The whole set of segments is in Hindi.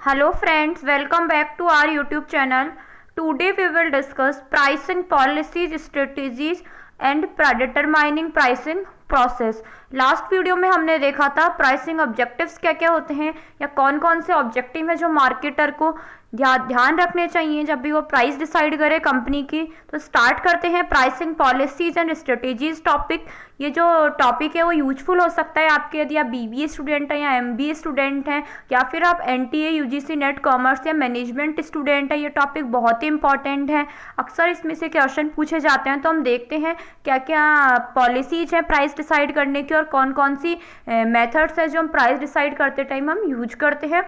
Hello friends, welcome back to our YouTube channel. Today we will discuss pricing policies, strategies and determining pricing process. Last video में हमने देखा था प्राइसिंग ऑब्जेक्टिव्स क्या क्या होते हैं या कौन कौन से ऑब्जेक्टिव है जो मार्केटर को ध्यान रखने चाहिए जब भी वो प्राइस डिसाइड करे कंपनी की। तो स्टार्ट करते हैं pricing policies and strategies topic. ये जो टॉपिक है वो यूजफुल हो सकता है आपके, यदि आप बीबीए स्टूडेंट हैं या एमबीए स्टूडेंट हैं या फिर आप एनटीए यूजीसी नेट कॉमर्स या मैनेजमेंट स्टूडेंट है। ये टॉपिक बहुत ही इंपॉर्टेंट है, अक्सर इसमें से क्वेश्चन पूछे जाते हैं। तो हम देखते हैं क्या क्या पॉलिसीज हैं प्राइस डिसाइड करने की और कौन कौन सी मेथड्स है जो हम प्राइस डिसाइड करते टाइम हम यूज करते हैं।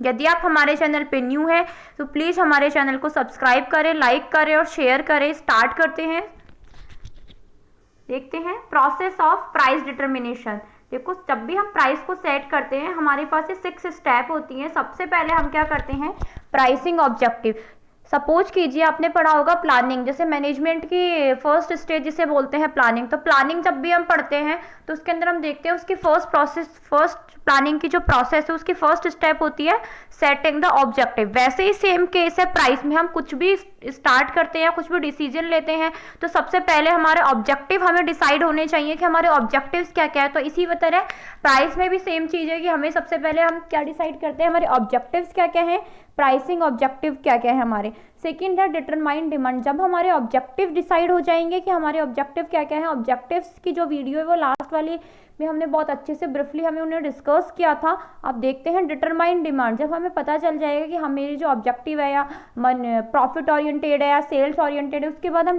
यदि आप हमारे चैनल पे न्यू है तो प्लीज़ हमारे चैनल को सब्सक्राइब करें, लाइक करें और शेयर करें। स्टार्ट करते हैं, देखते हैं प्रोसेस ऑफ प्राइस डिटर्मिनेशन। देखो, जब भी हम प्राइस को सेट करते हैं हमारे पास ये 6 स्टेप होती हैं। सबसे पहले हम क्या करते हैं, प्राइसिंग ऑब्जेक्टिव। सपोज कीजिए आपने पढ़ा होगा प्लानिंग, जैसे मैनेजमेंट की फर्स्ट स्टेज जिसे बोलते हैं प्लानिंग। तो प्लानिंग जब भी हम पढ़ते हैं तो उसके अंदर हम देखते हैं उसकी फर्स्ट प्लानिंग की जो प्रोसेस है उसकी फर्स्ट स्टेप होती है सेटिंग द ऑब्जेक्टिव। वैसे ही सेम केस है प्राइस में, हम कुछ भी स्टार्ट करते हैं या कुछ भी डिसीजन लेते हैं तो सबसे पहले हमारे ऑब्जेक्टिव हमें डिसाइड होने चाहिए कि हमारे ऑब्जेक्टिव्स क्या क्या है। तो इसी तरह प्राइस में भी सेम चीज़ है कि हमें सबसे पहले हम क्या डिसाइड करते हैं, हमारे ऑब्जेक्टिव्स क्या क्या हैं, प्राइसिंग ऑब्जेक्टिव क्या क्या है हमारे। सेकंड है डिटरमाइन डिमांड। जब हमारे ऑब्जेक्टिव डिसाइड हो जाएंगे कि हमारे ऑब्जेक्टिव क्या क्या है, ऑब्जेक्टिव्स की जो वीडियो है वो लास्ट वाली में हमने बहुत अच्छे से ब्रीफली हमें उन्हें डिस्कस किया था। अब देखते हैं डिटरमाइन डिमांड। जब हमें पता चल जाएगा कि हमेरी जो ऑब्जेक्टिव है या प्रॉफिट ओरिएंटेड है या सेल्स ओरिएंटेड है, उसके बाद हम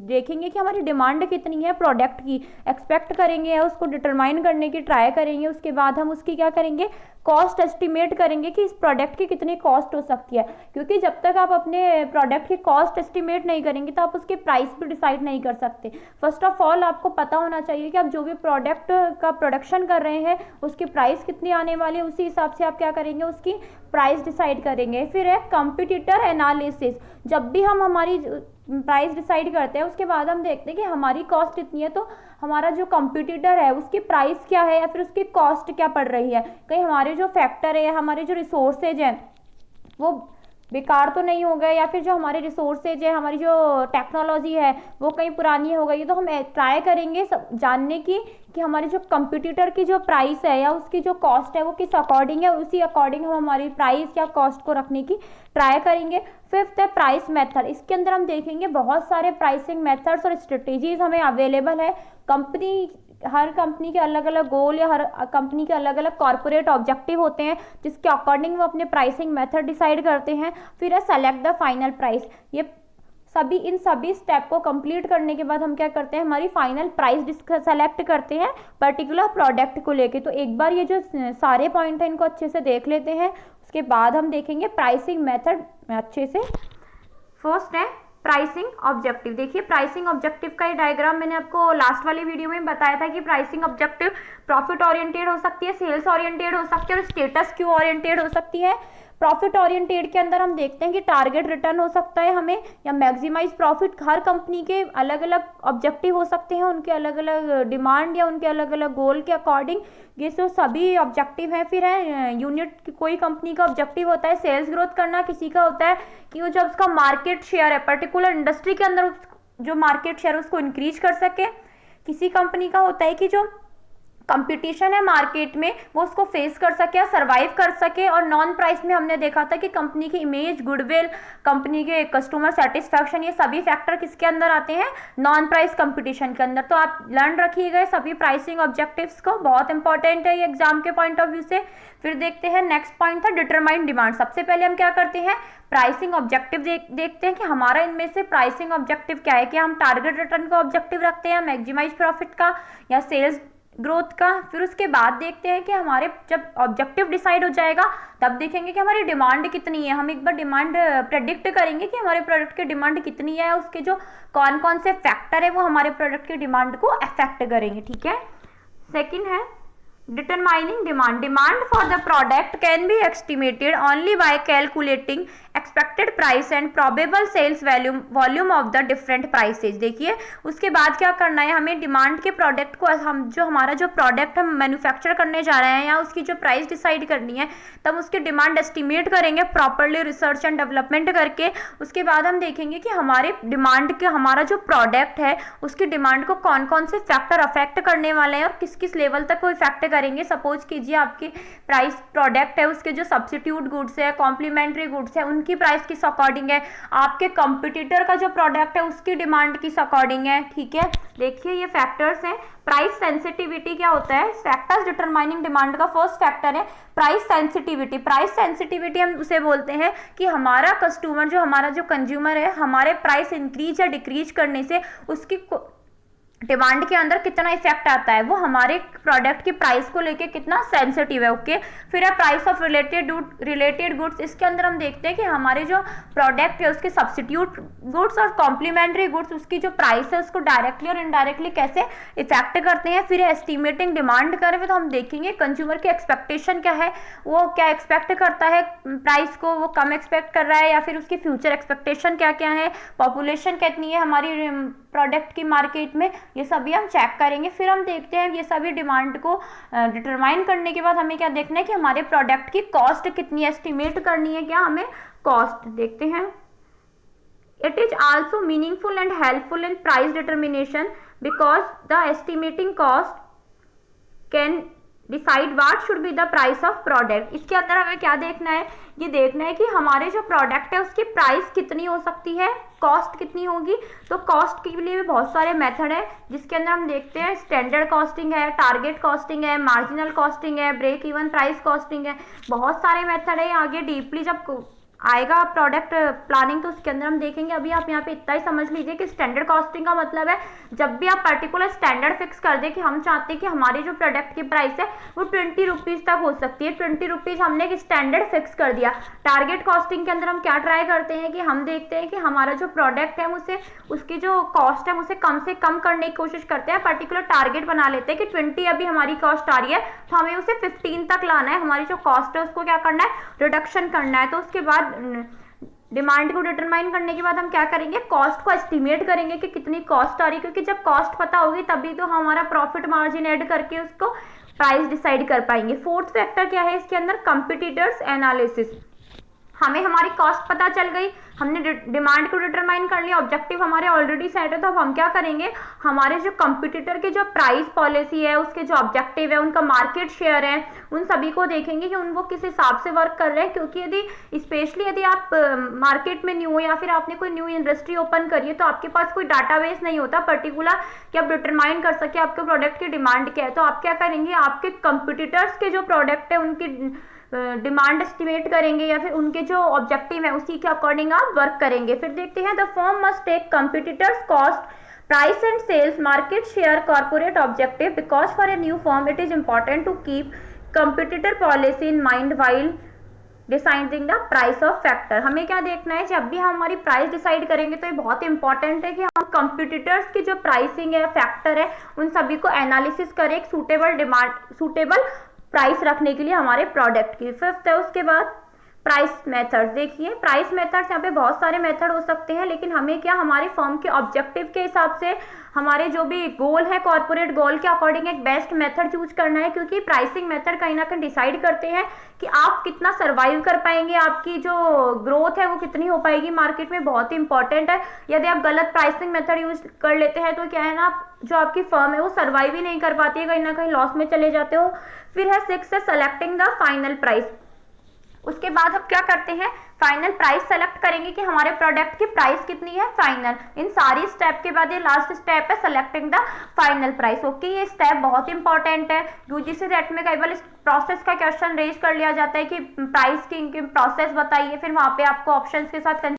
देखेंगे कि हमारी डिमांड कितनी है प्रोडक्ट की, एक्सपेक्ट करेंगे या उसको डिटरमाइन करने की ट्राई करेंगे। उसके बाद हम उसकी क्या करेंगे, कॉस्ट एस्टिमेट करेंगे कि इस प्रोडक्ट की कितनी कॉस्ट हो सकती है। क्योंकि जब तक आप अपने प्रोडक्ट की कॉस्ट एस्टिमेट नहीं करेंगे तो आप उसके प्राइस भी डिसाइड नहीं कर सकते। फर्स्ट ऑफ ऑल आपको पता होना चाहिए कि आप जो भी प्रोडक्ट का प्रोडक्शन कर रहे हैं उसकी प्राइस कितनी आने वाली है, उसी हिसाब से आप क्या करेंगे, उसकी प्राइस डिसाइड करेंगे। फिर है कंपटीटर एनालिसिस। जब भी हम हमारी प्राइस डिसाइड करते हैं उसके बाद हम देखते हैं कि हमारी कॉस्ट इतनी है तो हमारा जो कंपटीटर है उसकी प्राइस क्या है या फिर उसकी कॉस्ट क्या पड़ रही है। कहीं हमारे जो फैक्टर है या हमारे जो रिसोर्सेज हैं वो बेकार तो नहीं हो गए, या फिर जो हमारे रिसोर्सेज है, हमारी जो टेक्नोलॉजी है वो कहीं पुरानी हो गई। तो हम ट्राई करेंगे जानने की कि हमारे जो कंपटीटर की जो प्राइस है या उसकी जो कॉस्ट है वो किस अकॉर्डिंग है, उसी अकॉर्डिंग हम हमारी प्राइस या कॉस्ट को रखने की ट्राई करेंगे। फिफ्थ है प्राइस मेथड। इसके अंदर हम देखेंगे बहुत सारे प्राइसिंग मेथड्स और स्ट्रेटेजीज हमें अवेलेबल है। हर कंपनी के अलग अलग गोल या हर कंपनी के अलग अलग कॉर्पोरेट ऑब्जेक्टिव होते हैं जिसके अकॉर्डिंग वो अपने प्राइसिंग मेथड डिसाइड करते हैं। फिर है सेलेक्ट द फाइनल प्राइस। ये इन सभी स्टेप को कंप्लीट करने के बाद हम क्या करते हैं, हमारी फाइनल प्राइस सेलेक्ट करते हैं पर्टिकुलर प्रोडक्ट को लेके। तो एक बार ये जो सारे पॉइंट हैं इनको अच्छे से देख लेते हैं, उसके बाद हम देखेंगे प्राइसिंग मेथड अच्छे से। फर्स्ट है प्राइसिंग ऑब्जेक्टिव। देखिए प्राइसिंग ऑब्जेक्टिव का ये डायग्राम मैंने आपको लास्ट वाली वीडियो में बताया था कि प्राइसिंग ऑब्जेक्टिव प्रॉफिट ओरिएंटेड हो सकती है, सेल्स ओरिएंटेड हो सकती है और स्टेटस क्यू ओरिएंटेड हो सकती है। प्रॉफिट ओरिएंटेड के अंदर हम देखते हैं कि टारगेट रिटर्न हो सकता है हमें, या मैक्सिमाइज प्रॉफिट। हर कंपनी के अलग अलग ऑब्जेक्टिव हो सकते हैं, उनके अलग अलग डिमांड या उनके अलग अलग गोल के अकॉर्डिंग ये जो सभी ऑब्जेक्टिव हैं। फिर है यूनिट, कोई कंपनी का ऑब्जेक्टिव होता है सेल्स ग्रोथ करना, किसी का होता है कि वो जब उसका मार्केट शेयर है पर्टिकुलर इंडस्ट्री के अंदर जो मार्केट शेयर है उसको इंक्रीज कर सके। किसी कंपनी का होता है कि जो कंपटीशन है मार्केट में वो उसको फेस कर सके, सर्वाइव कर सके। और नॉन प्राइस में हमने देखा था कि कंपनी की इमेज, गुडविल, कंपनी के कस्टमर सेटिस्फैक्शन, ये सभी फैक्टर किसके अंदर आते हैं, नॉन प्राइस कंपटीशन के अंदर। तो आप लर्न रखिएगा सभी प्राइसिंग ऑब्जेक्टिव्स को, बहुत इंपॉर्टेंट है ये एग्जाम के पॉइंट ऑफ व्यू से। फिर देखते हैं नेक्स्ट पॉइंट था डिटरमाइन डिमांड। सबसे पहले हम क्या करते हैं, प्राइसिंग ऑब्जेक्टिव देखते हैं कि हमारा इनमें से प्राइसिंग ऑब्जेक्टिव क्या है। कि हम टारगेट रिटर्न का ऑब्जेक्टिव रखते हैं, मैक्सिमाइज प्रॉफिट का या सेल्स ग्रोथ का। फिर उसके बाद देखते हैं कि हमारे जब ऑब्जेक्टिव डिसाइड हो जाएगा तब देखेंगे कि हमारी डिमांड कितनी है। हम एक बार डिमांड प्रेडिक्ट करेंगे कि हमारे प्रोडक्ट की डिमांड कितनी है, उसके जो कौन कौन से फैक्टर है वो हमारे प्रोडक्ट की डिमांड को अफेक्ट करेंगे। ठीक है। सेकंड है determining demand. Demand for the product can be estimated only by calculating expected price and probable sales volume of the different prices. देखिए उसके बाद क्या करना है, हमें डिमांड के प्रोडक्ट को, हम जो हमारा जो प्रोडक्ट हम मैन्युफैक्चर करने जा रहे हैं या उसकी जो प्राइस डिसाइड करनी है, तब उसकी डिमांड एस्टिमेट करेंगे प्रॉपरली रिसर्च एंड डेवलपमेंट करके। उसके बाद हम देखेंगे कि हमारे डिमांड के, हमारा जो प्रोडक्ट है उसकी डिमांड को कौन कौन से फैक्टर अफेक्ट करने वाले हैं और किस किस लेवल तक वो इफेक्ट करेंगे। सपोज कीजिए आपकी प्राइस प्रोडक्ट है, उसके जो सब्सिट्यूट गुड्स है, कॉम्प्लीमेंट्री गुड्स है, उनकी प्राइस किस अकॉर्डिंग है, आपके कंपटीटर का जो प्रोडक्ट है उसकी डिमांड किस अकॉर्डिंग है। ठीक है, देखिए ये फैक्टर्स हैं। प्राइस सेंसिटिविटी क्या होता है, फैक्टर्स डिटरमाइनिंग डिमांड का फर्स्ट फैक्टर है प्राइस सेंसिटिविटी। प्राइस सेंसिटिविटी हम उसे बोलते हैं कि हमारा कस्टमर, जो हमारा जो कंज्यूमर है, हमारे प्राइस इंक्रीज या डिक्रीज करने से उसकी डिमांड के अंदर कितना इफेक्ट आता है, वो हमारे प्रोडक्ट की प्राइस को लेके कितना सेंसिटिव है। ओके, फिर है प्राइस ऑफ रिलेटेड गुड्स। इसके अंदर हम देखते हैं कि हमारे जो प्रोडक्ट है उसके सब्सिट्यूट गुड्स और कॉम्प्लीमेंट्री गुड्स, उसकी जो प्राइस है उसको डायरेक्टली और इनडायरेक्टली कैसे इफेक्ट करते हैं। फिर एस्टिमेटिंग डिमांड करें तो हम देखेंगे कंज्यूमर की एक्सपेक्टेशन क्या है, वो क्या एक्सपेक्ट करता है प्राइस को, वो कम एक्सपेक्ट कर रहा है या फिर उसकी फ्यूचर एक्सपेक्टेशन क्या क्या है, पॉपुलेशन कितनी है हमारी प्रोडक्ट की मार्केट में, ये सभी हम चेक करेंगे। फिर हम देखते हैं ये सभी डिमांड को डिटरमाइन करने के बाद हमें क्या देखना है कि हमारे प्रोडक्ट की कॉस्ट कितनी एस्टिमेट करनी है, क्या हमें कॉस्ट देखते हैं। It is also meaningful and helpful in price determination because the estimating cost can decide what should be the price of product. इसके अंदर हमें क्या देखना है, ये देखना है कि हमारे जो प्रोडक्ट है उसकी प्राइस कितनी हो सकती है, कॉस्ट कितनी होगी। तो कॉस्ट के लिए भी बहुत सारे मेथड है, जिसके अंदर हम देखते हैं स्टैंडर्ड कॉस्टिंग है, टारगेट कॉस्टिंग है, मार्जिनल कॉस्टिंग है, ब्रेक इवन प्राइस कॉस्टिंग है, बहुत सारे मेथड है। आगे डीपली जब आएगा प्रोडक्ट प्लानिंग तो उसके अंदर हम देखेंगे। अभी आप यहाँ पे इतना ही समझ लीजिए कि स्टैंडर्ड कॉस्टिंग का मतलब है जब भी आप पर्टिकुलर स्टैंडर्ड फिक्स कर दे कि हम चाहते हैं कि हमारी जो प्रोडक्ट की प्राइस है वो 20 रुपीज़ तक हो सकती है, 20 रुपीज़ हमने एक स्टैंडर्ड फिक्स कर दिया। टारगेट कॉस्टिंग के अंदर हम क्या ट्राई करते हैं कि हम देखते हैं कि हमारा जो प्रोडक्ट है उसे, उसकी जो कॉस्ट है उसे कम से कम करने की कोशिश करते हैं। पर्टिकुलर टारगेट बना लेते हैं कि 20 अभी हमारी कॉस्ट आ रही है तो हमें उसे 15 तक लाना है, हमारी जो कॉस्ट है उसको क्या करना है, रिडक्शन करना है। तो उसके बाद डिमांड को डिटरमाइन करने के बाद हम क्या करेंगे, कॉस्ट को एस्टिमेट करेंगे कि कितनी कॉस्ट आ रही है, क्योंकि जब कॉस्ट पता होगी तभी तो हमारा प्रॉफिट मार्जिन ऐड करके उसको प्राइस डिसाइड कर पाएंगे। फोर्थ फैक्टर क्या है इसके अंदर, कंपटीटर्स एनालिसिस। हमें हमारी कॉस्ट पता चल गई, हमने डिमांड को डिटरमाइन कर लिया, ऑब्जेक्टिव हमारे ऑलरेडी सेट है, तो अब हम क्या करेंगे, हमारे जो कंपटीटर की जो प्राइस पॉलिसी है, उसके जो ऑब्जेक्टिव है, उनका मार्केट शेयर है, उन सभी को देखेंगे कि वो किस हिसाब से वर्क कर रहे हैं। क्योंकि यदि स्पेशली यदि आप मार्केट में न्यू हो या फिर आपने कोई न्यू इंडस्ट्री ओपन करी है तो आपके पास कोई डाटाबेस नहीं होता पर्टिकुलर कि आप डिटरमाइन कर सके आपके प्रोडक्ट की डिमांड क्या है। तो आप क्या करेंगे, आपके कंपटीटर्स के जो प्रोडक्ट है उनकी डिमांड एस्टिमेट करेंगे या फिर उनके जो ऑब्जेक्टिव है उसी के अकॉर्डिंग आप वर्क करेंगे। फिर देखते हैं the firm must take competitors cost, price and sales, market share, corporate objective because for a new firm it is important to keep competitor policy in mind while deciding the price of factor. हमें क्या देखना है, जब भी हम हमारी प्राइस डिसाइड करेंगे तो ये बहुत इंपॉर्टेंट है कि हम कंपटीटर्स की जो प्राइसिंग है, फैक्टर है, उन सभी को एनालिसिस करें एक सूटेबल प्राइस रखने के लिए हमारे प्रोडक्ट की। फिफ्थ है उसके बाद प्राइस मेथड। देखिए प्राइस मेथड्स यहाँ पे बहुत सारे मेथड हो सकते हैं, लेकिन हमें क्या, हमारी फर्म के ऑब्जेक्टिव के हिसाब से, हमारे जो भी गोल है कॉर्पोरेट गोल के अकॉर्डिंग एक बेस्ट मेथड चूज करना है। क्योंकि प्राइसिंग मेथड कहीं ना कहीं डिसाइड करते हैं कि आप कितना सर्वाइव कर पाएंगे, आपकी जो ग्रोथ है वो कितनी हो पाएगी मार्केट में, बहुत ही इंपॉर्टेंट है। यदि आप गलत प्राइसिंग मेथड यूज कर लेते हैं तो क्या है ना, जो आपकी फर्म है वो सर्वाइव ही नहीं कर पाती है, कहीं ना कहीं लॉस में चले जाते हो। फिर है 6 है सेलेक्टिंग द फाइनल प्राइस। उसके बाद हम क्या करते हैं, फाइनल प्राइस सेलेक्ट करेंगे कि हमारे प्रोडक्ट की प्राइस कितनी है फाइनल। इन सारी स्टेप के बाद ये लास्ट स्टेप है selecting the final price. Okay, ये स्टेप बहुत इंपॉर्टेंट है। यूजीसी नेट में कई बार इस प्रोसेस का क्वेश्चन रेज कर लिया जाता है कि प्राइस की प्रोसेस बताइए, फिर वहां पे आपको ऑप्शंस के साथ।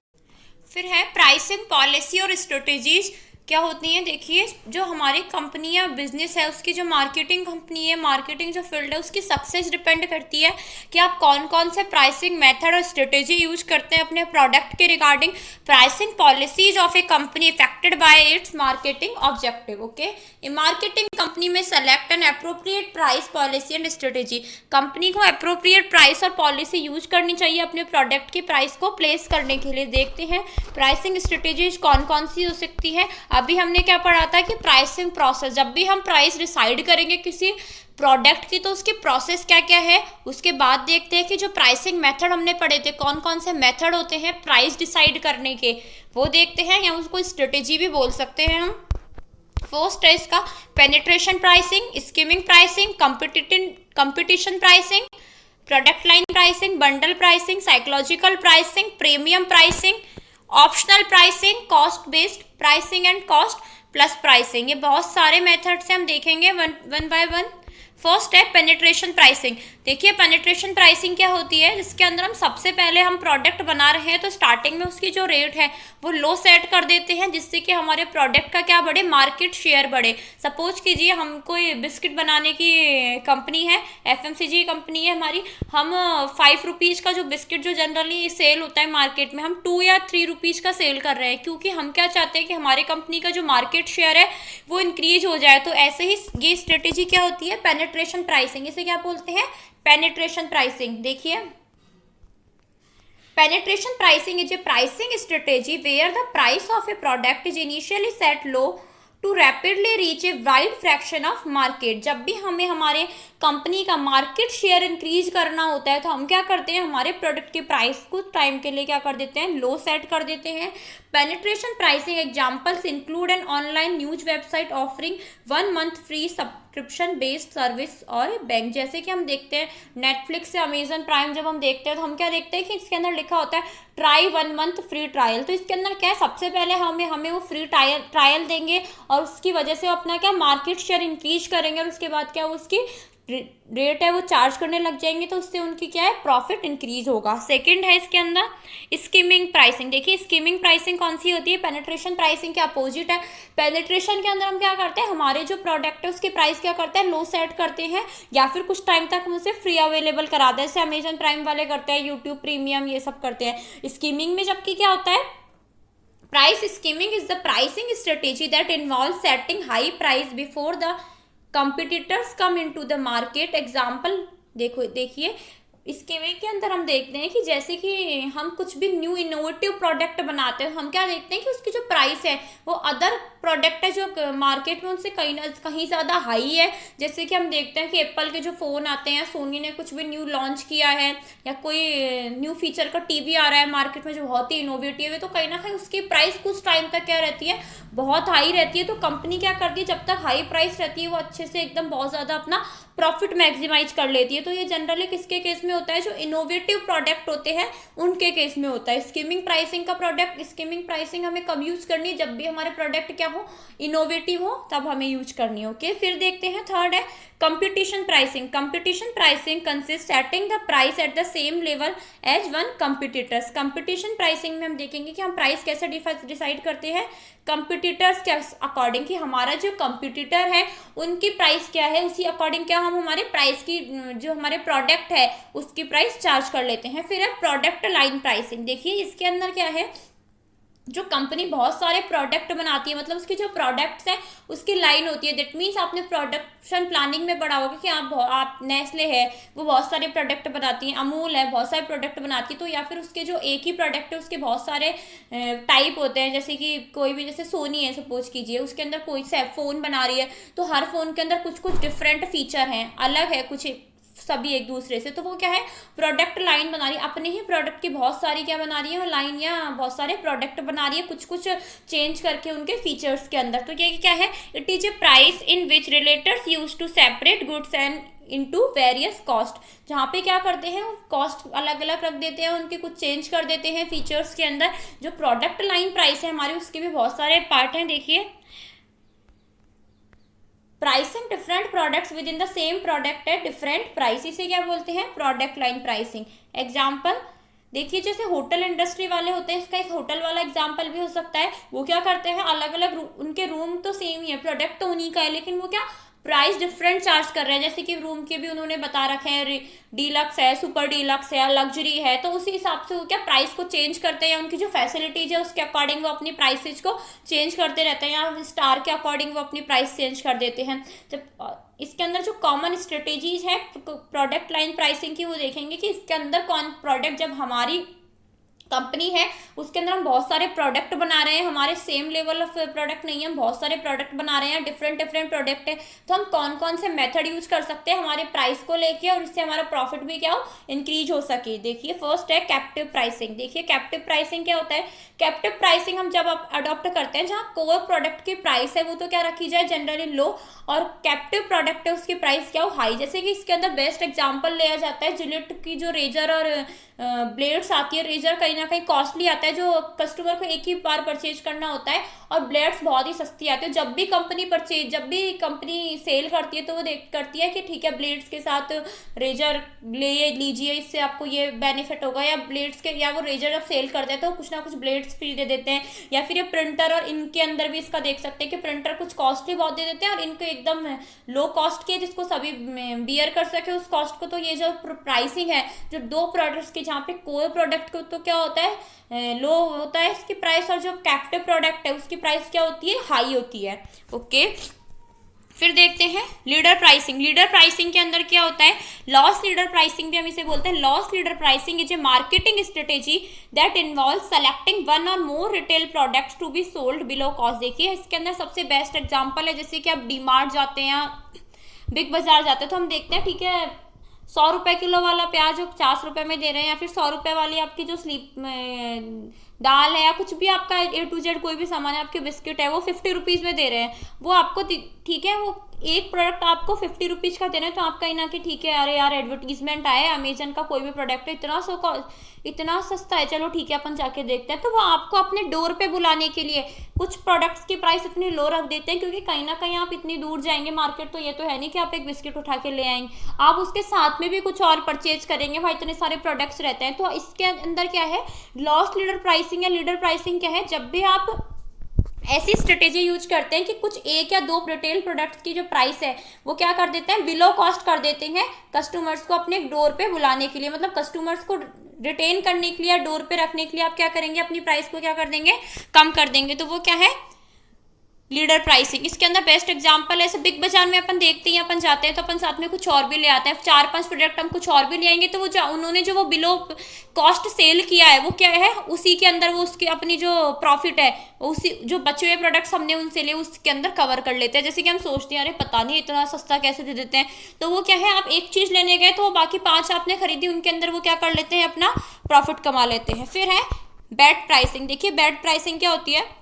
फिर है प्राइसिंग पॉलिसी और स्ट्रेटेजीज क्या होती हैं, देखिए जो हमारी कंपनी या बिजनेस है उसकी जो मार्केटिंग कंपनी है, मार्केटिंग जो फील्ड है उसकी सक्सेस डिपेंड करती है कि आप कौन कौन से प्राइसिंग मेथड और स्ट्रेटेजी यूज करते हैं अपने प्रोडक्ट के regarding. Pricing policies of a company affected by its marketing objective. Okay, a marketing company में select an appropriate price policy and strategy. Company को अप्रोप्रिएट प्राइस और पॉलिसी यूज करनी चाहिए अपने प्रोडक्ट की प्राइस को प्लेस करने के लिए। देखते हैं प्राइसिंग स्ट्रेटेजीज कौन कौन सी हो सकती है। अभी हमने क्या पढ़ा था कि प्राइसिंग प्रोसेस, जब भी हम प्राइस डिसाइड करेंगे किसी प्रोडक्ट की तो उसकी प्रोसेस क्या क्या है। उसके बाद देखते हैं कि जो प्राइसिंग मेथड हमने पढ़े थे, कौन कौन से मेथड होते हैं प्राइस डिसाइड करने के, वो देखते हैं, या उसको स्ट्रेटेजी भी बोल सकते हैं हम। फर्स्ट है इसका penetration pricing, skimming pricing, competition pricing, product line pricing, bundle pricing, psychological pricing, premium pricing, optional pricing, cost based pricing and cost plus pricing. ये बहुत सारे मेथड से हम देखेंगे वन बाय वन। फर्स्ट है पेनिट्रेशन प्राइसिंग। देखिए पेनिट्रेशन प्राइसिंग क्या होती है, जिसके अंदर हम सबसे पहले हम प्रोडक्ट बना रहे हैं तो स्टार्टिंग में उसकी जो रेट है वो लो सेट कर देते हैं, जिससे कि हमारे प्रोडक्ट का क्या बढ़े, मार्केट शेयर बढ़े। सपोज कीजिए हम कोई बिस्किट बनाने की कंपनी है, एफएमसीजी कंपनी है हमारी, हम 5 रुपीज़ का जो बिस्किट जो जनरली सेल होता है मार्केट में, हम 2 या 3 रुपीज़ का सेल कर रहे हैं, क्योंकि हम क्या चाहते हैं कि हमारे कंपनी का जो मार्केट शेयर है वो इंक्रीज हो जाए। तो ऐसे ही ये स्ट्रेटेजी क्या होती है, पेनिट्रेशन प्राइसिंग। इसे क्या बोलते हैं, पेनिट्रेशन प्राइसिंग। देखिए penetration pricing is a pricing strategy where the price of a product is initially set low to rapidly reach a wide fraction of market. जब भी हमें हमारे कंपनी का मार्केट शेयर इंक्रीज करना होता है तो हम क्या करते हैं, हमारे प्रोडक्ट की प्राइस कुछ टाइम के लिए क्या कर देते हैं, लो सेट कर देते हैं। Penetration pricing examples include an online news website offering 1 month free subscription based service और बैंक। जैसे कि हम देखते हैं नेटफ्लिक्स से अमेजन प्राइम जब हम देखते हैं तो हम क्या देखते हैं कि इसके अंदर लिखा होता है ट्राई 1 मंथ फ्री ट्रायल। तो इसके अंदर क्या है, सबसे पहले हमें वो फ्री ट्रायल देंगे और उसकी वजह से अपना क्या मार्केट शेयर इंक्रीज करेंगे, और उसके बाद क्या उसकी रेट है वो चार्ज करने लग जाएंगे, तो उससे उनकी क्या है, प्रॉफिट इंक्रीज होगा। सेकंड है इसके अंदर स्कीमिंग प्राइसिंग। देखिए स्कीमिंग प्राइसिंग कौन सी होती है, पेनिट्रेशन प्राइसिंग के अपोजिट है। पेनिट्रेशन के अंदर हम क्या करते हैं, हमारे जो प्रोडक्ट है उसकी प्राइस क्या करते हैं, लो सेट करते हैं, या फिर कुछ टाइम तक हम उसे फ्री अवेलेबल कराते हैं, जैसे अमेजन प्राइम वाले करते हैं, यूट्यूब प्रीमियम ये सब करते हैं। स्कीमिंग में जबकि क्या होता है, price skimming is the pricing strategy that involve setting high price before the competitors come into the market. Example देखिए स्कीमिंग के अंदर हम देखते हैं कि जैसे कि हम कुछ भी न्यू इनोवेटिव प्रोडक्ट बनाते हैं, हम क्या देखते हैं कि उसकी जो प्राइस है वो अदर प्रोडक्ट है जो मार्केट में उनसे कहीं ज़्यादा हाई है। जैसे कि हम देखते हैं कि एप्पल के जो फ़ोन आते हैं, सोनी ने कुछ भी न्यू लॉन्च किया है, या कोई न्यू फीचर का टीवी आ रहा है मार्केट में जो बहुत ही इनोवेटिव है, तो कहीं ना कहीं उसकी प्राइस कुछ टाइम तक क्या रहती है, बहुत हाई रहती है। तो कंपनी क्या करती है, जब तक हाई प्राइस रहती है वो अच्छे से एकदम बहुत ज़्यादा अपना प्रॉफिट मैक्सिमाइज कर लेती है। तो ये जनरली किसके केस में होता है, जो इनोवेटिव प्रोडक्ट होते हैं उनके केस में होता है। स्कीमिंग प्राइसिंग का प्रोडक्ट स्कीमिंग प्राइसिंग हमें कब यूज करनी है, जब भी हमारे प्रोडक्ट क्या हो, इनोवेटिव हो, तब हमें यूज करनी है। ओके, फिर देखते हैं थर्ड है competition pricing. Competition pricing consist setting the price at the same level as one competitors. Competition pricing में हम देखेंगे कि हम प्राइस कैसे डिसाइड करते हैं, कंपिटिटर्स के अकॉर्डिंग, कि हमारा जो कंपिटिटर है उनकी प्राइस क्या है, उसी अकॉर्डिंग क्या हम हमारे प्राइस की जो हमारे प्रोडक्ट है उसकी प्राइस चार्ज कर लेते हैं। फिर है प्रोडक्ट लाइन प्राइसिंग। देखिए इसके अंदर क्या है, जो कंपनी बहुत सारे प्रोडक्ट बनाती है, मतलब उसकी जो प्रोडक्ट्स है उसकी लाइन होती है। दैट मीन्स आपने प्रोडक्शन प्लानिंग में पढ़ा होगा कि आप नेस्ले है वो बहुत सारे प्रोडक्ट बनाती है, अमूल है बहुत सारे प्रोडक्ट बनाती है, तो या फिर उसके जो एक ही प्रोडक्ट है उसके बहुत सारे टाइप होते हैं। जैसे कि कोई भी, जैसे सोनी है सपोज कीजिए, उसके अंदर कोई सा फ़ोन बना रही है, तो हर फ़ोन के अंदर कुछ कुछ डिफरेंट फीचर हैं, अलग है कुछ सभी एक दूसरे से, तो वो क्या है, प्रोडक्ट लाइन बना रही है, अपने ही प्रोडक्ट की बहुत सारी क्या बना रही है, वो लाइन या बहुत सारे प्रोडक्ट बना रही है, कुछ कुछ चेंज करके उनके फीचर्स के अंदर। तो ये क्या है, it is a price in which retailers use to separate goods and into various cost. जहाँ पे क्या करते हैं, कॉस्ट अलग अलग रख देते हैं, उनके कुछ चेंज कर देते हैं फीचर्स के अंदर। जो प्रोडक्ट लाइन प्राइस है हमारी, उसके भी बहुत सारे पार्ट हैं। देखिए pricing different products with in the same product है डिफरेंट प्राइस, इसे क्या बोलते हैं, प्रोडक्ट लाइन प्राइसिंग। एग्जाम्पल देखिए जैसे होटल इंडस्ट्री वाले होते हैं, इसका एक होटल वाला एग्जांपल भी हो सकता है। वो क्या करते हैं, अलग अलग उनके रूम तो सेम ही है, प्रोडक्ट तो उन्हीं का है, लेकिन वो क्या प्राइस डिफरेंट चार्ज कर रहे हैं। जैसे कि रूम के भी उन्होंने बता रखे हैं, डीलक्स है, सुपर डीलक्स है, लग्जरी है, तो उसी हिसाब से वो क्या प्राइस को चेंज करते हैं, या उनकी जो फैसिलिटीज है उसके अकॉर्डिंग वो अपनी प्राइसेज को चेंज करते रहते हैं, या स्टार के अकॉर्डिंग वो अपनी प्राइस चेंज कर देते हैं। जब इसके अंदर जो कॉमन स्ट्रेटेजीज है प्रोडक्ट लाइन प्राइसिंग की, वो देखेंगे कि इसके अंदर कौन प्रोडक्ट, जब हमारी कंपनी है उसके अंदर हम बहुत सारे प्रोडक्ट बना रहे हैं, हमारे सेम लेवल ऑफ प्रोडक्ट नहीं है, हम बहुत सारे प्रोडक्ट बना रहे हैं, डिफरेंट डिफरेंट प्रोडक्ट है, तो हम कौन कौन से मेथड यूज कर सकते हैं हमारे प्राइस को लेके, और इससे हमारा प्रॉफिट भी क्या हो, इंक्रीज हो सके। देखिए फर्स्ट है कैप्टिव प्राइसिंग। देखिए कैप्टिव प्राइसिंग क्या होता है, कैप्टिव प्राइसिंग हम जब आप अडॉप्ट करते हैं, जहाँ कोर प्रोडक्ट की प्राइस है वो तो क्या रखी जाए, जनरली लो, और कैप्टिव प्रोडक्ट है उसकी प्राइस क्या हो, हाई। जैसे कि इसके अंदर बेस्ट एग्जांपल लिया जाता है जिलेट की जो रेजर और ब्लेड्स आती है। रेजर कहीं ना कहीं कॉस्टली आता है, जो कस्टमर को एक ही बार परचेज करना होता है, और ब्लेड्स बहुत ही सस्ती आती है। जब भी कंपनी सेल करती है तो वो देख करती है कि ठीक है ब्लेड्स के साथ रेजर ले लीजिए, इससे आपको ये बेनिफिट होगा, या ब्लेड्स के, या वो रेजर जब सेल करते हैं तो कुछ ना कुछ ब्लेड्स फ्री दे देते हैं। या फिर ये प्रिंटर, और इनके अंदर भी इसका देख सकते हैं कि प्रिंटर कुछ कॉस्टली बहुत दे देते हैं, और इनको एकदम लो कॉस्ट के जिसको सभी बियर कर सके उस कॉस्ट को। तो ये जो प्राइसिंग है, जो दो प्रोडक्ट्स की, जहाँ पे कोर प्रोडक्ट को तो क्या होता है लो होता है इसकी प्राइस, और जो कैप्टिव प्रोडक्ट है उसकी प्राइस क्या होती है, हाई होती है। ओके, फिर देखते हैं लीडर प्राइसिंग। लीडर प्राइसिंग के अंदर क्या होता है, लॉस लीडर प्राइसिंग भी हम इसे बोलते हैं। Loss leader pricing is a marketing strategy that involve selecting one or more retail products to be sold below cost. देखिए इसके अंदर सबसे बेस्ट एग्जांपल है, जैसे कि आप डी मार्ट जाते हैं, बिग बाजार जाते हैं, तो हम देखते हैं ठीक है 100 रुपये किलो वाला प्याज वो 50 रुपये में दे रहे हैं, या फिर 100 रुपये वाली आपकी जो दाल है, या कुछ भी आपका A to Z कोई भी सामान है, आपके बिस्किट है, वो 50 रुपीज़ में दे रहे हैं। वो आपको ठीक है, वो एक प्रोडक्ट आपको 50 रुपीज़ का दे रहे हैं, तो आप कहीं ना कहीं ठीक है, अरे यार एडवर्टीजमेंट आया है, अमेजन का कोई भी प्रोडक्ट है इतना सस्ता है, चलो ठीक है अपन जाके देखते हैं। तो वो आपको अपने डोर पे बुलाने के लिए कुछ प्रोडक्ट्स की प्राइस इतनी लो रख देते हैं, क्योंकि कहीं ना कहीं आप इतनी दूर जाएंगे मार्केट, तो ये तो है नहीं कि आप एक बिस्किट उठा के ले आएंगे, आप उसके साथ में भी कुछ और परचेज करेंगे, वहाँ इतने सारे प्रोडक्ट्स रहते हैं। तो इसके अंदर क्या है, लॉस लीडर प्राइसिंग या लीडर प्राइसिंग क्या है, जब भी आप ऐसी स्ट्रेटेजी यूज करते हैं कि कुछ एक या दो रिटेल प्रोडक्ट्स की जो प्राइस है वो क्या कर देते हैं, बिलो कॉस्ट कर देते हैं कस्टमर्स को अपने डोर पे बुलाने के लिए, मतलब कस्टमर्स को रिटेन करने के लिए या डोर पे रखने के लिए आप क्या करेंगे, अपनी प्राइस को क्या कर देंगे, कम कर देंगे। तो वो क्या है, लीडर प्राइसिंग। इसके अंदर बेस्ट एग्जांपल है, ऐसे बिग बाजार में अपन देखते हैं, अपन जाते हैं तो अपन साथ में कुछ और भी ले आते हैं, 4-5 प्रोडक्ट हम कुछ और भी ले आएंगे, तो वो उन्होंने जो वो बिलो कॉस्ट सेल किया है वो क्या है, उसी के अंदर वो उसकी अपनी जो प्रॉफिट है उसी जो बचे हुए प्रोडक्ट्स हमने उनसे लिए उसके अंदर कवर कर लेते हैं। जैसे कि हम सोचते हैं अरे पता नहीं इतना सस्ता कैसे दे देते हैं, तो वो क्या है, आप एक चीज़ लेने गए तो वो बाकी 5 आपने खरीदी, उनके अंदर वो क्या कर लेते हैं, अपना प्रॉफिट कमा लेते हैं। फिर है बैड प्राइसिंग। देखिए बैड प्राइसिंग क्या होती है,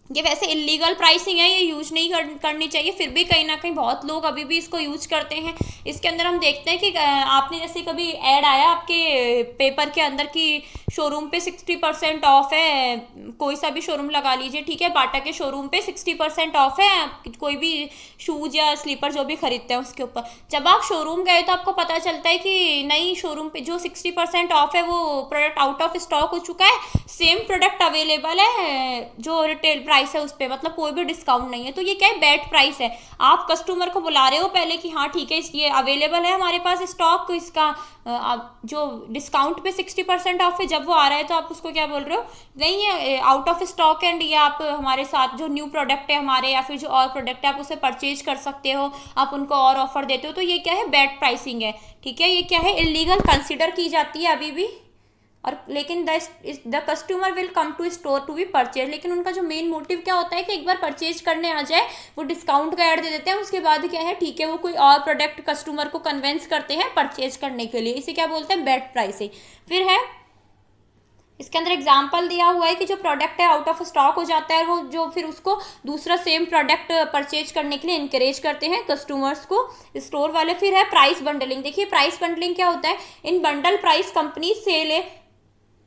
ये वैसे इलीगल प्राइसिंग है, ये यूज नहीं करनी चाहिए, फिर भी कहीं ना कहीं बहुत लोग अभी भी इसको यूज करते हैं। इसके अंदर हम देखते हैं कि आपने जैसे कभी ऐड आया आपके पेपर के अंदर कि शोरूम पे 60% ऑफ है, कोई सा भी शोरूम लगा लीजिए, ठीक है, बाटा के शोरूम पे 60% ऑफ है, कोई भी शूज या स्लीपर जो भी खरीदते हैं उसके ऊपर। जब आप शोरूम गए तो आपको पता चलता है कि नहीं, शोरूम पे जो 60% ऑफ है वो प्रोडक्ट आउट ऑफ स्टॉक हो चुका है, सेम प्रोडक्ट अवेलेबल है जो रिटेल प्राइस है उस पर, मतलब कोई भी डिस्काउंट नहीं है। तो ये क्या है, बैड प्राइस है। आप कस्टमर को बुला रहे हो पहले कि हाँ ठीक है ये अवेलेबल है हमारे पास स्टॉक, इसका जो डिस्काउंट पे 60% ऑफ है, जब वो आ रहा है तो आप उसको क्या बोल रहे हो, नहीं है आउट ऑफ स्टॉक एंड ये आप हमारे साथ जो न्यू प्रोडक्ट है हमारे या फिर जो और प्रोडक्ट है आप उसे परचेज कर सकते हो, आप उनको और ऑफर देते हो। तो ये क्या है, बैड प्राइसिंग है, ठीक है, ये क्या है, इलीगल कंसिडर की जाती है अभी भी। और लेकिन the customer will come to store to be purchase, लेकिन उनका जो मेन मोटिव क्या होता है कि एक बार परचेज करने आ जाए, वो डिस्काउंट का ऐड दे देते हैं, उसके बाद क्या है, ठीक है, वो कोई और प्रोडक्ट कस्टमर को कन्वेंस करते हैं परचेज करने के लिए, इसे क्या बोलते हैं, बैड प्राइसिंग। फिर है इसके अंदर एग्जाम्पल दिया हुआ है कि जो प्रोडक्ट है आउट ऑफ स्टॉक हो जाता है, वो जो फिर उसको दूसरा सेम प्रोडक्ट परचेज करने के लिए इंकरेज करते हैं कस्टमर्स को, स्टोर वाले। फिर है प्राइस बंडलिंग। देखिए प्राइस बंडलिंग क्या होता है, in bundle price company sell a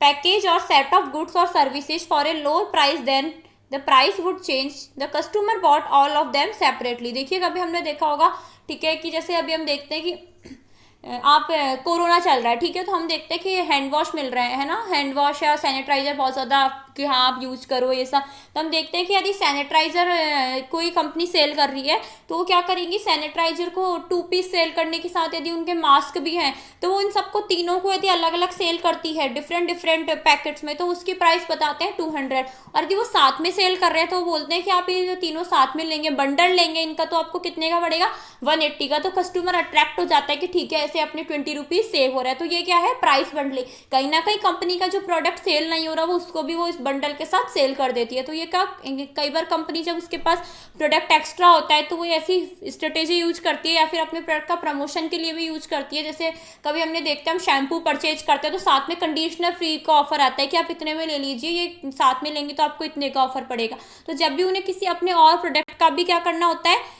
package और सेट ऑफ गुड्स और services for a lower price than the price would change the customer bought all of them separately. देखिए कभी हमने देखा होगा, ठीक है, कि जैसे अभी हम देखते हैं कि आप कोरोना चल रहा है, ठीक है, तो हम देखते हैं कि हैंड वॉश मिल रहे हैं, है ना, हैंड वॉश या सैनिटाइजर बहुत ज़्यादा कि हाँ आप यूज़ करो ये सब। तो हम देखते हैं कि यदि सैनिटाइजर कोई कंपनी सेल कर रही है तो वो क्या करेंगी, सैनिटाइजर को 2 पीस सेल करने के साथ यदि उनके मास्क भी हैं तो वो इन सबको तीनों को यदि अलग अलग सेल करती है डिफरेंट डिफरेंट पैकेट्स में, तो उसकी प्राइस बताते हैं 200। और यदि वो साथ में सेल कर रहे हैं तो वो बोलते हैं कि आप ये जो तीनों साथ में लेंगे, बंडल लेंगे इनका, तो आपको कितने का पड़ेगा, 180 का। तो कस्टमर अट्रैक्ट हो जाता है कि ठीक है ऐसे अपने 20 रुपीज सेव हो रहा है। तो ये क्या है, प्राइस बंडलिंग। कहीं ना कहीं कंपनी का जो प्रोडक्ट सेल नहीं हो रहा वो उसको भी वो इस बंडल के साथ सेल कर देती है। तो ये क्या, कई बार कंपनी जब उसके पास प्रोडक्ट एक्स्ट्रा होता है तो वो ऐसी स्ट्रेटेजी यूज करती है या फिर अपने प्रोडक्ट का प्रमोशन के लिए भी यूज करती है। जैसे कभी हमने देखते हैं हम शैम्पू परचेज करते हैं तो साथ में कंडीशनर फ्री का ऑफर आता है कि आप इतने में ले लीजिए, ये साथ में लेंगे तो आपको इतने का ऑफर पड़ेगा। तो जब भी उन्हें किसी अपने और प्रोडक्ट का भी क्या करना होता है,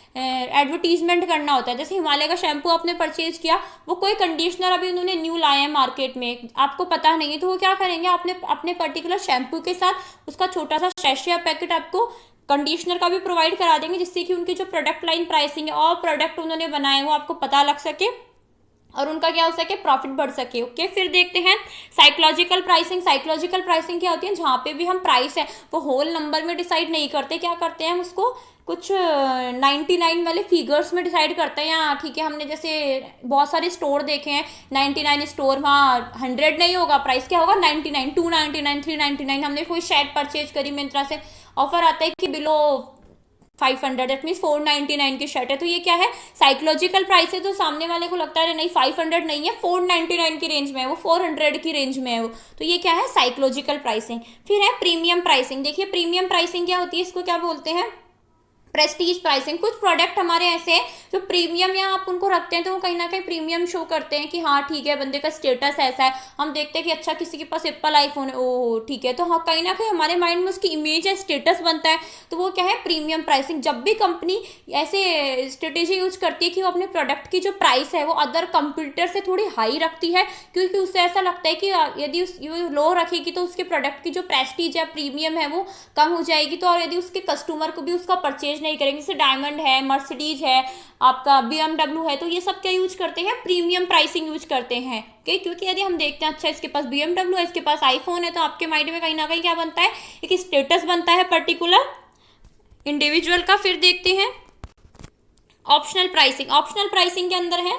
एडवर्टीजमेंट करना होता है। जैसे हिमालय का शैम्पू आपने परचेज किया, वो कोई कंडीशनर अभी उन्होंने न्यू लाया है मार्केट में, आपको पता नहीं है, तो वो क्या करेंगे, आपने अपने पर्टिकुलर शैम्पू के साथ उसका छोटा सा सैशे या पैकेट आपको कंडीशनर का भी प्रोवाइड करा देंगे, जिससे कि उनकी जो प्रोडक्ट लाइन प्राइसिंग है और प्रोडक्ट उन्होंने बनाए वो आपको पता लग सके और उनका क्या हो सके, प्रॉफिट बढ़ सके। ओके, फिर देखते हैं साइकोलॉजिकल प्राइसिंग। साइकोलॉजिकल प्राइसिंग क्या होती है, जहाँ पे भी हम प्राइस है वो होल नंबर में डिसाइड नहीं करते, क्या करते हैं हम उसको कुछ 99 वाले फिगर्स में डिसाइड करते हैं। या ठीक है, हमने जैसे बहुत सारे स्टोर देखे हैं 99 स्टोर, वहाँ 100 नहीं होगा, प्राइस क्या होगा 99, 299, 399। हमने कोई शर्ट परचेज करी मिंत्रा से, ऑफर आता है कि बिलो 500, दैट मीन्स 499 की शर्ट है, तो ये क्या है, साइकोलॉजिकल प्राइस है। तो सामने वाले को लगता है नहीं 500 नहीं है, 499 की रेंज में है वो, 400 की रेंज में है वो, तो ये क्या है, साइकोलॉजिकल प्राइसिंग। फिर है प्रीमियम प्राइसिंग। देखिए प्रीमियम प्राइसिंग क्या होती है, इसको क्या बोलते हैं, प्रेस्टीज प्राइसिंग। कुछ प्रोडक्ट हमारे ऐसे हैं जो प्रीमियम या आप उनको रखते हैं तो वो कहीं ना कहीं प्रीमियम शो करते हैं कि हाँ ठीक है बंदे का स्टेटस ऐसा है। हम देखते हैं कि अच्छा किसी के पास एप्पल आईफोन है, ओह ठीक है, तो हाँ कहीं ना कहीं हमारे माइंड में उसकी इमेज है, स्टेटस बनता है, तो वो क्या है, प्रीमियम प्राइसिंग। जब भी कंपनी ऐसे स्ट्रेटेजी यूज करती है कि वो अपने प्रोडक्ट की जो प्राइस है वो अदर कंपटीटर से थोड़ी हाई रखती है, क्योंकि उससे ऐसा लगता है कि यदि लो रखेगी तो उसके प्रोडक्ट की जो प्रेस्टीज है, प्रीमियम है, वो कम हो जाएगी। तो और यदि उसके कस्टमर को भी उसका परचेज नहीं करेंगे, जैसे डायमंड है, मर्सिडीज है, आपका BMW है, तो ये सब क्या यूज करते हैं, प्रीमियम प्राइसिंग यूज करते हैं। क्योंकि यदि हम देखते हैं अच्छा इसके पास BMW है, इसके पास आईफोन है, तो आपके माइंड में कहीं ना कहीं क्या बनता है, एक स्टेटस बनता है पर्टिकुलर इंडिविजुअल का। फिर देखते हैं ऑप्शनल प्राइसिंग। ऑप्शनल प्राइसिंग के अंदर है,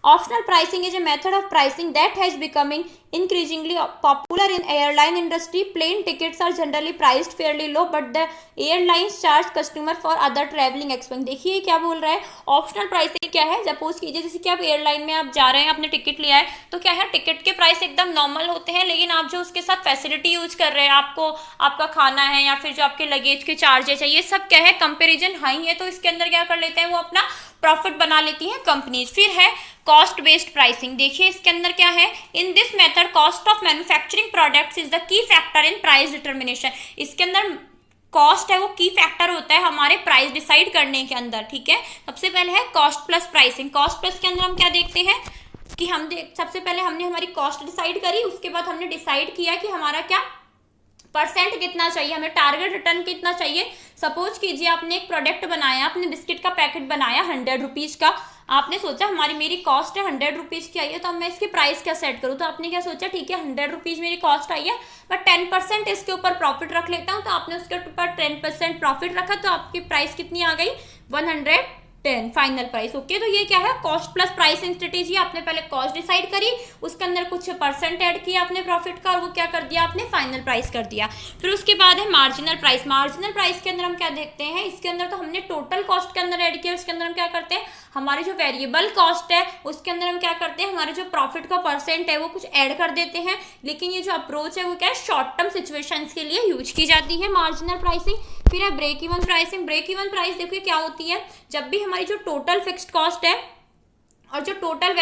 optional pricing is a method of pricing that has becoming increasingly popular in airline industry. Plane tickets are generally priced fairly low, but the airlines charge customer for other traveling expense. देखिए क्या बोल रहा है, ऑप्शनल प्राइसिंग क्या है, सपोज कीजिए जैसे कि आप एयरलाइन में आप जा रहे हैं, आपने टिकट लिया है, तो क्या है, टिकट के प्राइस एकदम नॉर्मल होते हैं, लेकिन आप जो उसके साथ फैसिलिटी यूज कर रहे हैं, आपको आपका खाना है या फिर जो आपके लगेज के चार्जेस है, ये सब क्या है, कंपेरिजन हाई है, तो इसके अंदर क्या कर लेते हैं, वो अपना प्रॉफिट बना लेती हैं कंपनीज। फिर है कॉस्ट बेस्ड प्राइसिंग। देखिए इसके अंदर क्या है, in this method cost of manufacturing products is the key factor in price determination. इसके अंदर कॉस्ट है वो की फैक्टर होता है हमारे प्राइस डिसाइड करने के अंदर, ठीक है। सबसे पहले है cost plus pricing. Cost plus के अंदर हम क्या देखते हैं कि सबसे पहले हमने हमारी कॉस्ट डिसाइड करी, उसके बाद हमने डिसाइड किया कि हमारा क्या परसेंट कितना चाहिए, हमें टारगेट रिटर्न कितना चाहिए। सपोज कीजिए आपने एक प्रोडक्ट बनाया, आपने बिस्किट का पैकेट बनाया 100 रुपीज़ का, आपने सोचा मेरी कॉस्ट है 100 रुपीज़ की आई है, तो अब मैं इसकी प्राइस क्या सेट करूँ, तो आपने क्या सोचा, ठीक है 100 रुपीज़ मेरी कॉस्ट आई है, बट 10% इसके ऊपर प्रॉफिट रख लेता हूँ, तो आपने उसके ऊपर 10% प्रॉफिट रखा, तो आपकी प्राइस कितनी आ गई, 110 फाइनल प्राइस। ओके, तो ये क्या है, कॉस्ट प्लस प्राइसिंग स्ट्रेटेजी। आपने पहले कॉस्ट डिसाइड करी, उसके अंदर कुछ परसेंट ऐड किया आपने प्रॉफिट का, और वो क्या कर दिया आपने, फाइनल प्राइस कर दिया। फिर उसके बाद है मार्जिनल प्राइस। मार्जिनल प्राइस के अंदर हम क्या देखते हैं, इसके अंदर तो हमने टोटल कॉस्ट के अंदर ऐड किया, उसके अंदर हम क्या करते हैं, हमारी जो वेरिएबल कॉस्ट है उसके अंदर हम क्या करते हैं, हमारे जो प्रॉफिट का परसेंट है वो कुछ ऐड कर देते हैं। लेकिन ये जो अप्रोच है वो क्या है, शॉर्ट टर्म सिचुएशंस के लिए यूज की जाती है मार्जिनल प्राइसिंग। फिर है break even pricing. Break even price देखिए क्या होती है, जब भी हमारी जो टोटल फिक्स्ड कॉस्ट है और जो टोटल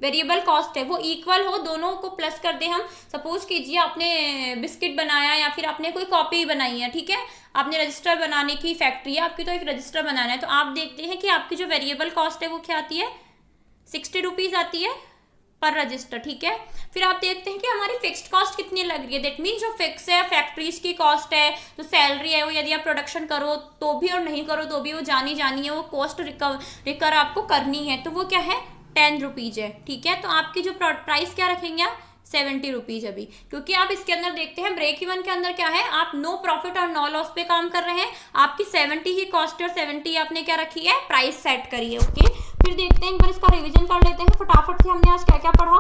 वेरिएबल कॉस्ट है वो इक्वल हो, दोनों को प्लस कर दे हम। सपोज कीजिए आपने बिस्किट बनाया या फिर आपने कोई कॉपी बनाई है, ठीक है, आपने रजिस्टर बनाने की फैक्ट्री है आपकी, तो एक रजिस्टर बनाना है, तो आप देखते हैं कि आपकी जो वेरिएबल कॉस्ट है वो क्या आती है, 60 रुपीज़ आती है पर रजिस्टर, ठीक है। फिर आप देखते हैं कि हमारी फिक्स्ड कॉस्ट कितनी लग रही है, दैट मीन्स जो फिक्स है फैक्ट्रीज की कॉस्ट है, जो सैलरी है वो यदि आप प्रोडक्शन करो तो भी और नहीं करो तो भी वो जानी है, वो कॉस्ट रिकर आपको करनी है, तो वो क्या है, 10 रुपीज है, ठीक है। तो आपकी जो प्राइस क्या रखेंगे आप 70 रुपीज अभी, क्योंकि आप इसके अंदर देखते हैं ब्रेक इवन के अंदर क्या है, आप नो प्रॉफिट और नो लॉस पे काम कर रहे हैं, आपकी 70 ही कॉस्ट और 70 आपने क्या रखी है, प्राइस सेट करी है, ओके। फिर देखते हैं एक बार इसका रिवीजन कर लेते हैं फटाफट से। हमने आज क्या क्या पढ़ा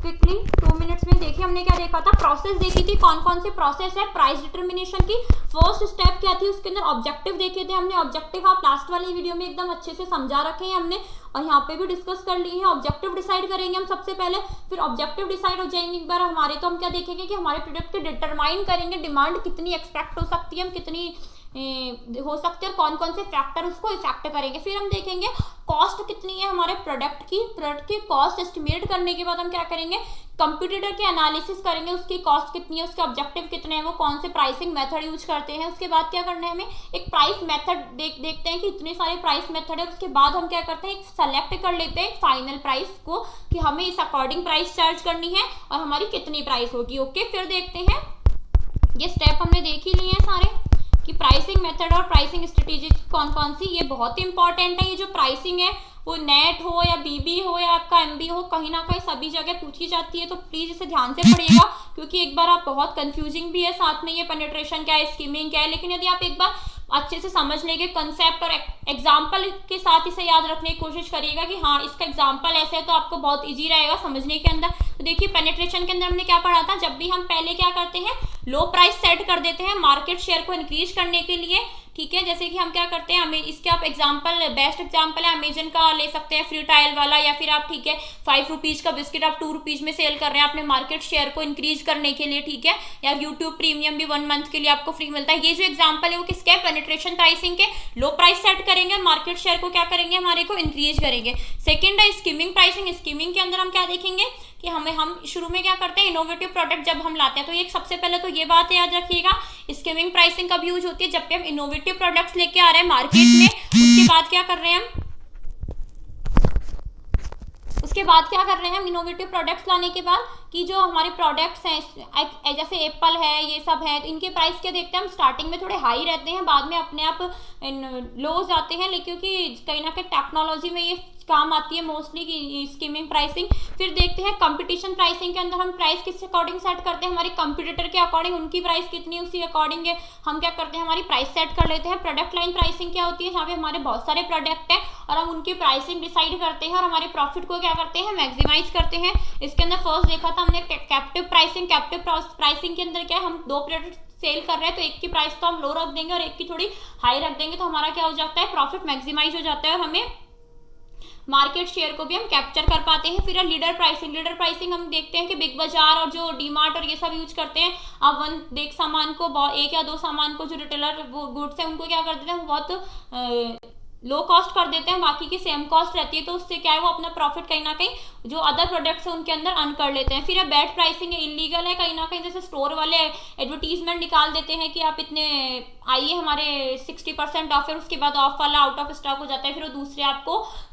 क्विकली 2 मिनट्स में। देखिए हमने क्या देखा था, प्रोसेस देखी थी, कौन कौन से प्रोसेस है प्राइस डिटर्मिनेशन की। फर्स्ट स्टेप क्या थी, उसके अंदर ऑब्जेक्टिव देखे थे हमने। ऑब्जेक्टिव आप लास्ट वाली वीडियो में एकदम अच्छे से समझा रखे हैं हमने, और यहाँ पे भी डिस्कस कर ली है। ऑब्जेक्टिव डिसाइड करेंगे हम सबसे पहले, फिर ऑब्जेक्टिव डिसाइड हो जाएंगे एक बार हमारे, तो हम क्या देखेंगे कि हमारे प्रोडक्ट की डिटरमाइन करेंगे डिमांड कितनी एक्सपेक्ट हो सकती है, हम कितनी हो सकते हैं, कौन कौन से फैक्टर उसको इफेक्ट करेंगे। फिर हम देखेंगे कॉस्ट कितनी है हमारे प्रोडक्ट की कॉस्ट एस्टिमेट करने के बाद हम क्या करेंगे, कंप्यूटर के एनालिसिस करेंगे, उसकी कॉस्ट कितनी है, उसके ऑब्जेक्टिव कितने हैं, वो कौन से प्राइसिंग मेथड यूज करते हैं। उसके बाद क्या करना है, हमें एक प्राइस मेथड देखते हैं कि इतने सारे प्राइस मेथड है। उसके बाद हम क्या करते हैं, एक सेलेक्ट कर लेते हैं फाइनल प्राइस को कि हमें इस अकॉर्डिंग प्राइस चार्ज करनी है और हमारी कितनी प्राइस होगी, ओके। फिर देखते हैं, ये स्टेप हमने देख ही लिए हैं सारे कि प्राइसिंग मेथड और प्राइसिंग स्ट्रेटेजी कौन कौन सी, ये बहुत ही इंपॉर्टेंट है। ये जो प्राइसिंग है वो नेट हो या बीबी हो या आपका एमबी हो, कहीं ना कहीं सभी जगह पूछी जाती है, तो प्लीज इसे ध्यान से पढ़िएगा, क्योंकि एक बार आप बहुत कंफ्यूजिंग भी है, साथ में ये पेनिट्रेशन क्या है, स्कीमिंग क्या है। लेकिन यदि आप एक बार अच्छे से समझ लेंगे कंसेप्ट और एग्जाम्पल के साथ इसे याद रखने की कोशिश करिएगा कि हाँ इसका एग्जाम्पल ऐसे है, तो आपको बहुत इजी रहेगा समझने के अंदर। तो देखिए पेनिट्रेशन के अंदर हमने क्या पढ़ा था, जब भी हम पहले क्या करते हैं, लो प्राइस सेट कर देते हैं मार्केट शेयर को इंक्रीज करने के लिए, ठीक है। जैसे कि हम क्या करते हैं, हमें इसके आप एग्जाम्पल, बेस्ट एग्जाम्पल है अमेजन का ले सकते हैं, फ्री ट्रायल वाला, या फिर आप ठीक है 5 रुपीज का बिस्किट आप 2 रुपीज में सेल कर रहे हैं अपने मार्केट शेयर को इंक्रीज करने के लिए, ठीक है। या यूट्यूब प्रीमियम भी 1 मंथ के लिए आपको फ्री मिलता है। ये जो एग्जाम्पल है वो किसके, पेनिट्रेशन प्राइसिंग के। लो प्राइस सेट करेंगे, मार्केट शेयर को क्या करेंगे, हमारे को इंक्रीज करेंगे। सेकेंड है स्कीमिंग प्राइसिंग। स्कीमिंग के अंदर हम क्या देखेंगे कि हम शुरू में क्या करते हैं, इनोवेटिव प्रोडक्ट जब हम लाते हैं, तो ये सबसे पहले तो ये बात याद रखिएगा, स्कीमिंग प्राइसिंग कब यूज होती है, जब भी हम इनोवेटिव प्रोडक्ट्स लेके आ रहे हैं मार्केट में। उसके बाद क्या कर रहे हैं हम इनोवेटिव प्रोडक्ट्स लाने के बाद कि जो हमारे प्रोडक्ट्स हैं जैसे एप्पल है, ये सब है, तो इनके प्राइस क्या देखते हैं हम, स्टार्टिंग में थोड़े हाई रहते हैं, बाद में अपने आप लो हो जाते हैं, लेकिन क्योंकि कहीं ना कहीं टेक्नोलॉजी में ये काम आती है मोस्टली की स्कीमिंग प्राइसिंग। फिर देखते हैं कंपटीशन प्राइसिंग के अंदर हम प्राइस किस अकॉर्डिंग सेट करते हैं, हमारे कंपटीटर के अकॉर्डिंग उनकी प्राइस कितनी है, उसी अकॉर्डिंग हम क्या करते हैं, हमारी प्राइस सेट कर लेते हैं। प्रोडक्ट लाइन प्राइसिंग क्या होती है, जहाँ पे हमारे बहुत सारे प्रोडक्ट हैं और हम उनकी प्राइसिंग डिसाइड करते हैं और हमारे प्रॉफिट को क्या करते हैं, मैक्सिमाइज करते हैं। इसके अंदर फर्स्ट देखा था हमने कैप्टिव प्राइसिंग। कैप्टिव प्राइसिंग के अंदर क्या है, हम 2 प्रोडक्ट सेल कर रहे हैं, तो एक की प्राइस तो हम लो रख देंगे और एक की थोड़ी हाई रख देंगे, तो हमारा क्या हो जाता है, प्रॉफिट मैक्सिमाइज हो जाता है और हमें मार्केट शेयर को भी हम कैप्चर कर पाते हैं। फिर लीडर प्राइसिंग हम देखते हैं कि बिग बाजार और जो डीमार्ट और ये सब यूज करते हैं। आप एक सामान को, 1 या 2 सामान को जो रिटेलर वो गुड्स है उनको क्या कर देते हैं, वो बहुत लो कॉस्ट कर देते हैं, बाकी की सेम कॉस्ट रहती है, तो उससे क्या है, वो अपना प्रॉफिट कहीं ना कहीं जो अदर प्रोडक्ट्स है उनके अंदर अर्न कर लेते हैं। फिर बैड प्राइसिंग है, इलीगल है कहीं ना कहीं, जैसे स्टोर वाले एडवर्टीजमेंट निकाल देते हैं कि आप इतने आइए हमारे 60% ऑफ है, उसके बाद ऑफ वाला आउट ऑफ स्टॉक हो जाता है, फिर वो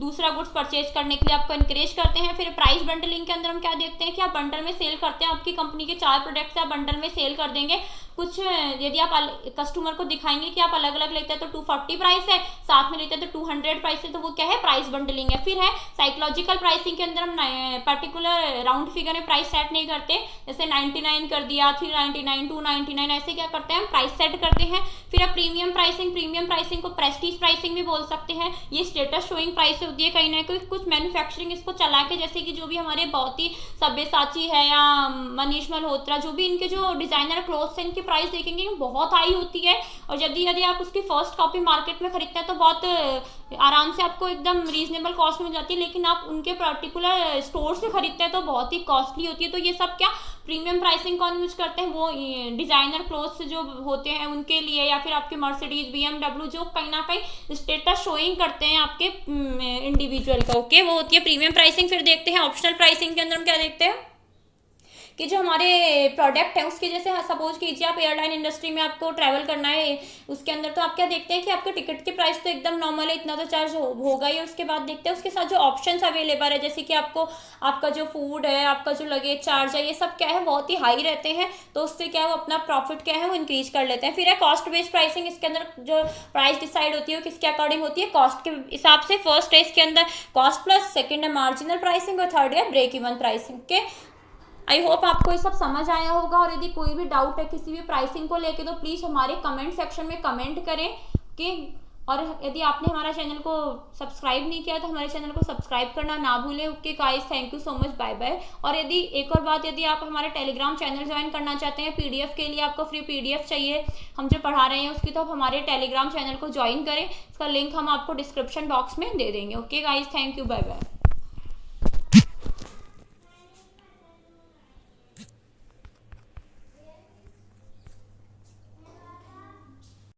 दूसरा गुड्स परचेज करने के लिए आपको इनकरेज करते हैं। फिर प्राइस बंडलिंग के अंदर हम क्या देखते हैं कि आप बंडल में सेल करते हैं, आपकी कंपनी के 4 प्रोडक्ट्स आप बंडल में सेल कर देंगे। कुछ यदि आप कस्टमर को दिखाएंगे कि आप अलग अलग लेते हैं तो 240 प्राइस है, साथ में लेते हैं तो 200 प्राइस है, तो वो क्या है, प्राइस बंडलिंग है। फिर है साइकोलॉजिकल प्राइसिंग के अंदर हम पर्टिकुलर राउंड फिगर में प्राइस सेट नहीं करते, जैसे 99 कर दिया, 399, 299, ऐसे क्या करते हैं हम प्राइस सेट करते हैं। फिर अब प्रीमियम प्राइसिंग को प्रेस्टीज प्राइसिंग भी बोल सकते हैं। ये स्टेटस शोइंग प्राइस होती है कहीं ना कहीं, कुछ मैन्युफैक्चरिंग इसको चला के, जैसे कि जो भी हमारे बहुत ही सब्यसाची है या मनीष मल्होत्रा, जो भी इनके जो डिजाइनर क्लोथ्स हैं, इनकी प्राइस देखेंगे बहुत हाई होती है, और यदि आप उसकी फर्स्ट कॉपी मार्केट में खरीदते हैं तो बहुत आराम से आपको एकदम रीजनेबल कॉस्ट मिल जाती है, लेकिन आप उनके पर्टिकुलर स्टोर से खरीदते हैं तो बहुत ही कॉस्टली होती है। तो ये सब क्या प्रीमियम प्राइसिंग कौन यूज करते हैं, वो डिजाइनर क्लोथ्स जो होते हैं उनके लिए, या फिर आपके मर्सिडीज, BMW जो कहीं ना कहीं स्टेटस शोइंग करते हैं आपके इंडिविजुअल का, ओके, वो होती है प्रीमियम प्राइसिंग। फिर देखते हैं ऑप्शनल प्राइसिंग के अंदर हम क्या देखते हैं कि जो हमारे प्रोडक्ट है उसके जैसे सपोज कीजिए आप एयरलाइन इंडस्ट्री में आपको ट्रैवल करना है, उसके अंदर तो आप क्या देखते हैं कि आपके टिकट की प्राइस तो एकदम नॉर्मल है, इतना तो चार्ज होगा ही। उसके बाद देखते हैं उसके साथ जो ऑप्शंस अवेलेबल है, जैसे कि आपको आपका जो फूड है, आपका जो लगेज चार्ज है, ये सब क्या है बहुत ही हाई रहते हैं, तो उससे क्या है वो अपना प्रॉफिट क्या है वो इंक्रीज कर लेते हैं। फिर है कॉस्ट बेस्ड प्राइसिंग, इसके अंदर जो प्राइस डिसाइड होती है वो किसके अकॉर्डिंग होती है, कॉस्ट के हिसाब से। फर्स्ट है इसके अंदर कॉस्ट प्लस, सेकंड है मार्जिनल प्राइसिंग और थर्ड है ब्रेक इवन प्राइसिंग के। आई होप आपको ये सब समझ आया होगा, और यदि कोई भी डाउट है किसी भी प्राइसिंग को लेके तो प्लीज़ हमारे कमेंट सेक्शन में कमेंट करें कि, और यदि आपने हमारा चैनल को सब्सक्राइब नहीं किया तो हमारे चैनल को सब्सक्राइब करना ना भूलें। Okay guys, thank you so much, bye bye. और यदि एक और बात, यदि आप हमारे टेलीग्राम चैनल ज्वाइन करना चाहते हैं, पीडीएफ के लिए आपको फ्री पीडीएफ चाहिए हम जो पढ़ा रहे हैं उसकी, तो आप हमारे टेलीग्राम चैनल को ज्वाइन करें। इसका लिंक हम आपको डिस्क्रिप्शन बॉक्स में दे देंगे। Okay guys, thank you, bye bye.